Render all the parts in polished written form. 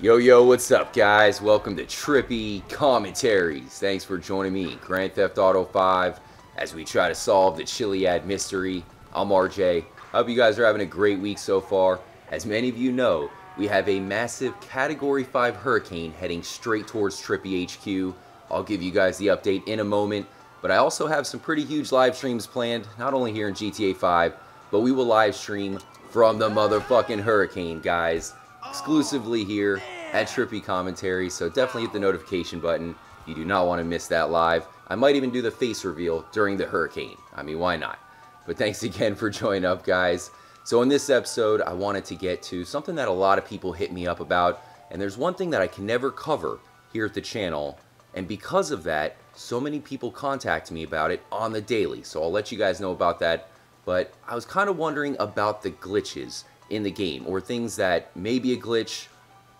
Yo, what's up, guys? Welcome to Trippy Commentaries. Thanks for joining me, Grand Theft Auto 5, as we try to solve the Chiliad mystery. I'm RJ. I hope you guys are having a great week so far. As many of you know, we have a massive Category 5 hurricane heading straight towards Trippy HQ. I'll give you guys the update in a moment, but I also have some pretty huge live streams planned, not only here in GTA 5, but we will live stream from the motherfucking hurricane, guys. Exclusively here at Trippy Commentary, so definitely hit the notification button. You do not want to miss that live. I might even do the face reveal during the hurricane. I mean, why not? But thanks again for joining up, guys. So in this episode, I wanted to get to something that a lot of people hit me up about, and there's one thing that I can never cover here at the channel, and because of that, so many people contact me about it on the daily, so I'll let you guys know about that. But I was kind of wondering about the glitches in the game, or things that may be a glitch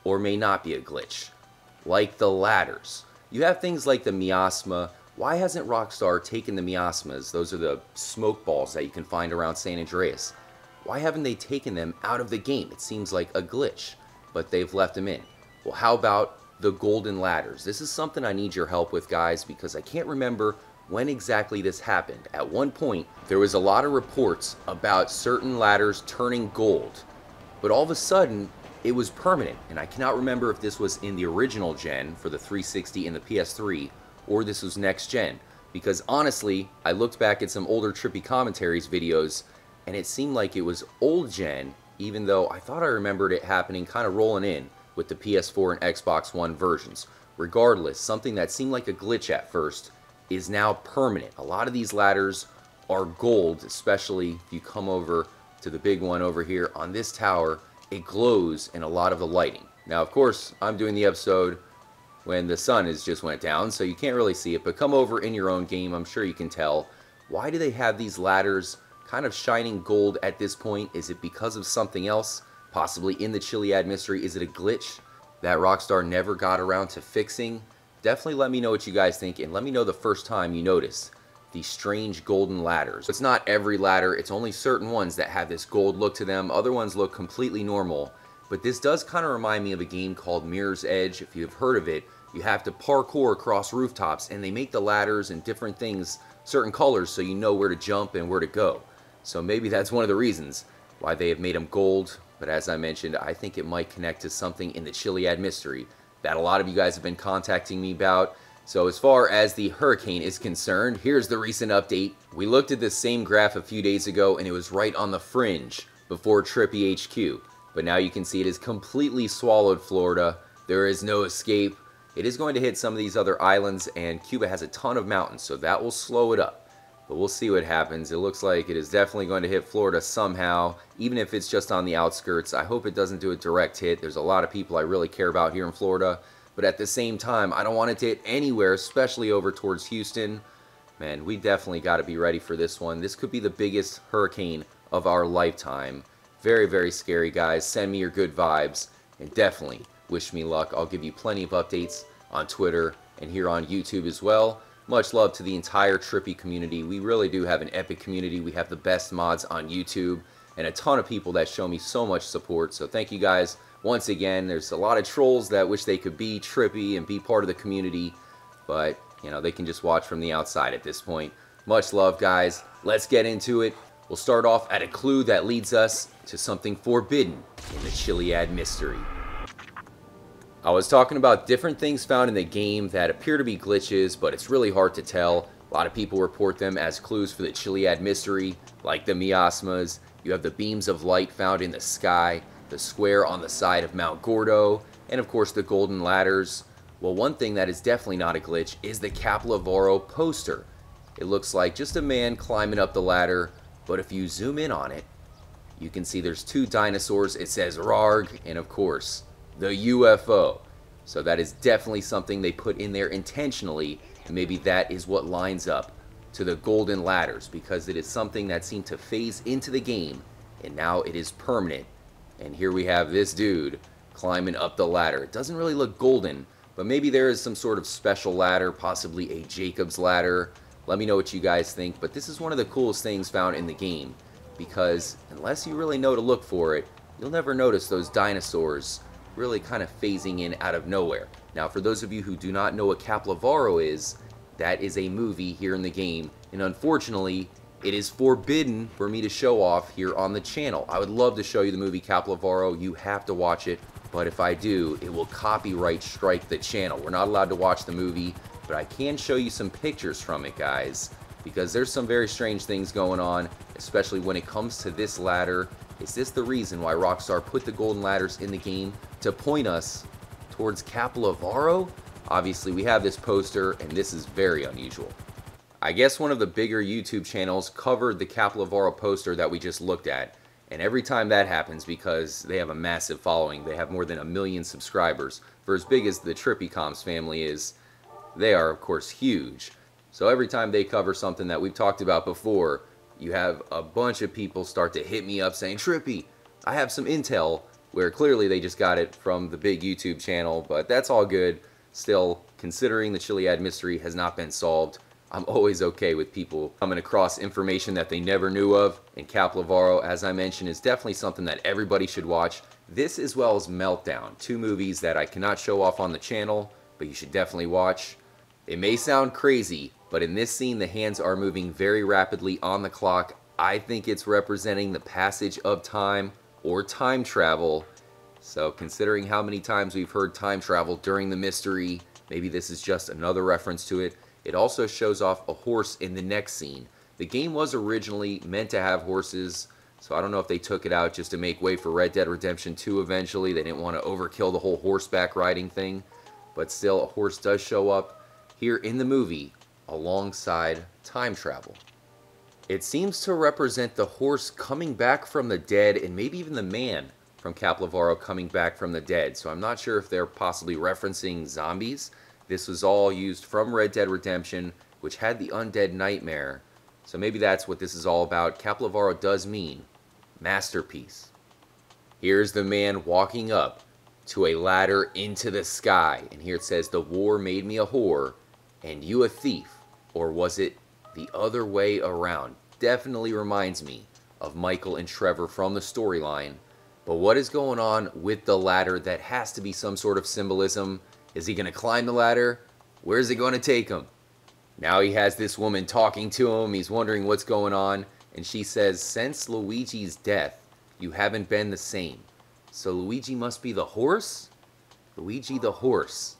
or may not be a glitch, like the ladders. You have things like the miasma. Why hasn't Rockstar taken the miasmas? Those are the smoke balls that you can find around San Andreas. Why haven't they taken them out of the game? It seems like a glitch, but they've left them in. Well, how about the golden ladders? This is something I need your help with, guys, because I can't remember when exactly this happened. At one point, there was a lot of reports about certain ladders turning gold, but all of a sudden, it was permanent, and I cannot remember if this was in the original gen for the 360 and the PS3, or this was next gen, because honestly, I looked back at some older Trippy Commentaries videos, and it seemed like it was old gen, even though I thought I remembered it happening kind of rolling in with the PS4 and Xbox One versions. Regardless, something that seemed like a glitch at first is now permanent. A lot of these ladders are gold, especially if you come over to the big one over here on this tower. It glows in a lot of the lighting. Now, of course, I'm doing the episode when the sun has just went down, so you can't really see it, but come over in your own game, I'm sure you can tell. Why do they have these ladders kind of shining gold at this point? Is it because of something else, possibly in the Chiliad mystery? Is it a glitch that Rockstar never got around to fixing? Definitely let me know what you guys think, and let me know the first time you notice these strange golden ladders. It's not every ladder, it's only certain ones that have this gold look to them. Other ones look completely normal, but this does kind of remind me of a game called Mirror's Edge. If you've heard of it, you have to parkour across rooftops, and they make the ladders and different things certain colors so you know where to jump and where to go. So maybe that's one of the reasons why they have made them gold, but as I mentioned, I think it might connect to something in the Chiliad mystery that a lot of you guys have been contacting me about. So as far as the hurricane is concerned, here's the recent update. We looked at this same graph a few days ago, and it was right on the fringe before Trippy HQ. But now you can see it has completely swallowed Florida. There is no escape. It is going to hit some of these other islands, and Cuba has a ton of mountains, so that will slow it up. But we'll see what happens. It looks like it is definitely going to hit Florida somehow, even if it's just on the outskirts. I hope it doesn't do a direct hit. There's a lot of people I really care about here in Florida. But at the same time, I don't want it to hit anywhere, especially over towards Houston. Man, we definitely got to be ready for this one. This could be the biggest hurricane of our lifetime. Very, very scary, guys. Send me your good vibes, and definitely wish me luck. I'll give you plenty of updates on Twitter and here on YouTube as well. Much love to the entire Trippy community. We really do have an epic community. We have the best mods on YouTube and a ton of people that show me so much support. So thank you guys once again. There's a lot of trolls that wish they could be Trippy and be part of the community, but you know, they can just watch from the outside at this point. Much love, guys. Let's get into it. We'll start off at a clue that leads us to something forbidden in the Chiliad mystery. I was talking about different things found in the game that appear to be glitches, but it's really hard to tell. A lot of people report them as clues for the Chiliad mystery, like the miasmas. You have the beams of light found in the sky, the square on the side of Mount Gordo, and of course the golden ladders. Well, one thing that is definitely not a glitch is the Lavarro poster. It looks like just a man climbing up the ladder, but if you zoom in on it, you can see there's two dinosaurs. It says RARG, and of course, the UFO. So that is definitely something they put in there intentionally, and maybe that is what lines up to the golden ladders, because it is something that seemed to phase into the game, and now it is permanent. And here we have this dude climbing up the ladder. It doesn't really look golden, but maybe there is some sort of special ladder, possibly a Jacob's ladder. Let me know what you guys think, but this is one of the coolest things found in the game, because unless you really know to look for it, you'll never notice those dinosaurs really kind of phasing in out of nowhere. Now, for those of you who do not know what Cap Lavarro is, that is a movie here in the game, and unfortunately, it is forbidden for me to show off here on the channel. I would love to show you the movie Cap Lavarro. You have to watch it, but if I do, it will copyright strike the channel. We're not allowed to watch the movie, but I can show you some pictures from it, guys, because there's some very strange things going on, especially when it comes to this ladder. Is this the reason why Rockstar put the golden ladders in the game to point us towards Cap Lavarro? Obviously, we have this poster, and this is very unusual. I guess one of the bigger YouTube channels covered the Cap Lavarro poster that we just looked at, and every time that happens, because they have a massive following, they have more than 1 million subscribers. For as big as the Trippy family is, they are, of course, huge. So every time they cover something that we've talked about before, you have a bunch of people start to hit me up saying, Trippy, I have some intel, where clearly they just got it from the big YouTube channel, but that's all good. Still, considering the Chiliad mystery has not been solved, I'm always okay with people coming across information that they never knew of, and Cap Lavarro, as I mentioned, is definitely something that everybody should watch. This as well as Meltdown, 2 movies that I cannot show off on the channel, but you should definitely watch. It may sound crazy, but in this scene the hands are moving very rapidly on the clock. I think it's representing the passage of time or time travel. So considering how many times we've heard time travel during the mystery, maybe this is just another reference to it. It also shows off a horse in the next scene. The game was originally meant to have horses, so I don't know if they took it out just to make way for Red Dead Redemption 2 eventually. They didn't want to overkill the whole horseback riding thing, but still a horse does show up here in the movie alongside time travel. It seems to represent the horse coming back from the dead, and maybe even the man from Cap Lavarro coming back from the dead. So I'm not sure if they're possibly referencing zombies. This was all used from Red Dead Redemption, which had the undead nightmare. So maybe that's what this is all about. Cap Lavarro does mean masterpiece. Here's the man walking up to a ladder into the sky. And here it says, the war made me a whore and you a thief. Or was it the other way around? Definitely reminds me of Michael and Trevor from the storyline. But what is going on with the ladder? That has to be some sort of symbolism. Is he going to climb the ladder? Where is it going to take him? Now he has this woman talking to him. He's wondering what's going on. And she says, since Luigi's death, you haven't been the same. So Luigi must be the horse? Luigi the horse.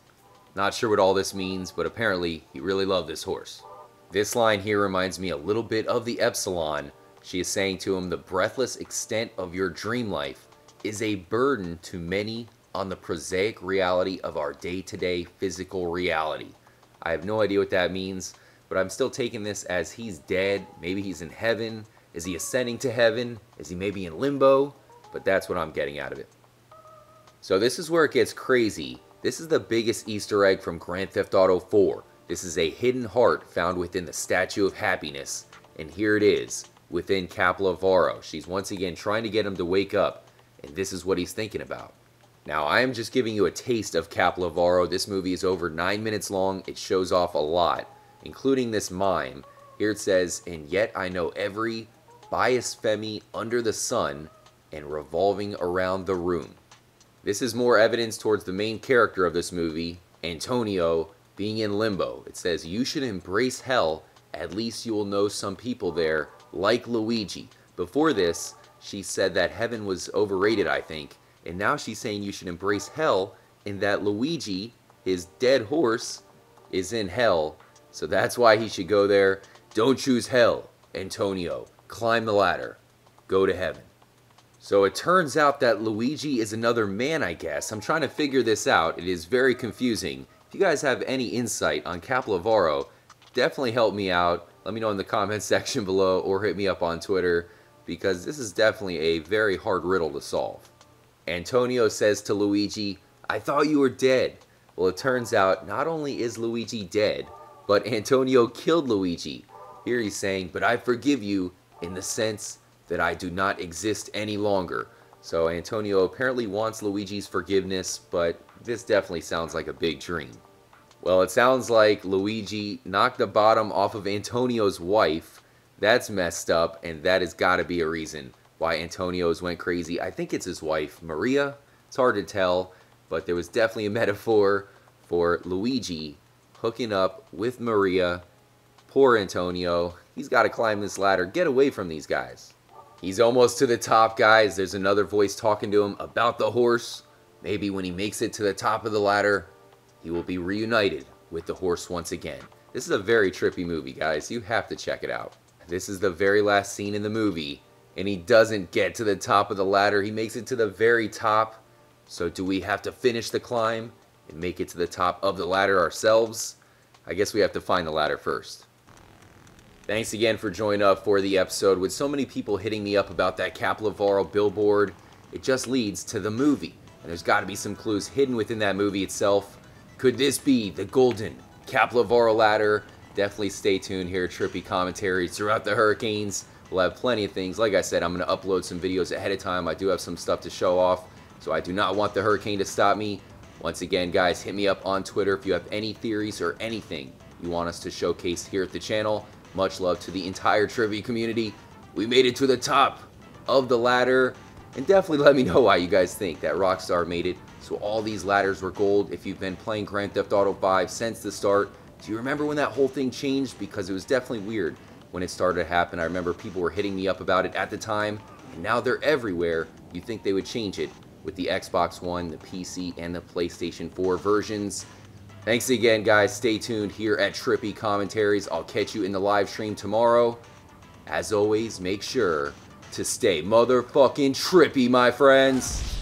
Not sure what all this means, but apparently he really loved this horse. This line here reminds me a little bit of the Epsilon. She is saying to him, the breathless extent of your dream life is a burden to many on the prosaic reality of our day-to-day physical reality. I have no idea what that means, but I'm still taking this as he's dead. Maybe he's in heaven. Is he ascending to heaven? Is he maybe in limbo? But that's what I'm getting out of it. So this is where it gets crazy. This is the biggest Easter egg from Grand Theft Auto 4. This is a hidden heart found within the Statue of Happiness. And here it is, within Cap Lavarro. She's once again trying to get him to wake up, and this is what he's thinking about. Now, I am just giving you a taste of Cap Lavarro. This movie is over 9 minutes long. It shows off a lot, including this mime. Here it says, and yet I know every bias femi under the sun and revolving around the room. This is more evidence towards the main character of this movie, Antonio, being in limbo. It says, you should embrace hell. At least you will know some people there, like Luigi. Before this, she said that heaven was overrated, I think. And now she's saying you should embrace hell, and that Luigi, his dead horse, is in hell. So that's why he should go there. Don't choose hell, Antonio. Climb the ladder. Go to heaven. So it turns out that Luigi is another man, I guess. I'm trying to figure this out. It is very confusing. If you guys have any insight on Cap Lavarro, definitely help me out. Let me know in the comments section below or hit me up on Twitter, because this is definitely a very hard riddle to solve. Antonio says to Luigi, I thought you were dead. Well, it turns out not only is Luigi dead, but Antonio killed Luigi. Here he's saying, but I forgive you in the sense that I do not exist any longer. So Antonio apparently wants Luigi's forgiveness, but this definitely sounds like a big dream. Well, it sounds like Luigi knocked the bottom off of Antonio's wife. That's messed up, and that has got to be a reason why Antonio's went crazy. I think it's his wife, Maria. It's hard to tell. but there was definitely a metaphor for Luigi hooking up with Maria. Poor Antonio. He's got to climb this ladder. Get away from these guys. He's almost to the top, guys. There's another voice talking to him about the horse. Maybe when he makes it to the top of the ladder, he will be reunited with the horse once again. This is a very trippy movie, guys. You have to check it out. This is the very last scene in the movie, and he doesn't get to the top of the ladder. He makes it to the very top. So do we have to finish the climb and make it to the top of the ladder ourselves? I guess we have to find the ladder first. Thanks again for joining up for the episode. With so many people hitting me up about that Lavarro billboard, it just leads to the movie. And there's got to be some clues hidden within that movie itself. Could this be the golden Lavarro ladder? Definitely stay tuned here. Trippy Commentaries throughout the hurricanes. We'll have plenty of things. Like I said, I'm going to upload some videos ahead of time. I do have some stuff to show off, so I do not want the hurricane to stop me. Once again, guys, hit me up on Twitter if you have any theories or anything you want us to showcase here at the channel. Much love to the entire Trippy community. We made it to the top of the ladder. And definitely let me know why you guys think that Rockstar made it so all these ladders were gold. If you've been playing Grand Theft Auto 5 since the start, do you remember when that whole thing changed? Because it was definitely weird when it started to happen. I remember people were hitting me up about it at the time, and now they're everywhere. You think they would change it with the Xbox One, the PC, and the PlayStation 4 versions. Thanks again, guys. Stay tuned here at Trippy Commentaries. I'll catch you in the live stream tomorrow. As always, make sure to stay motherfucking trippy, my friends.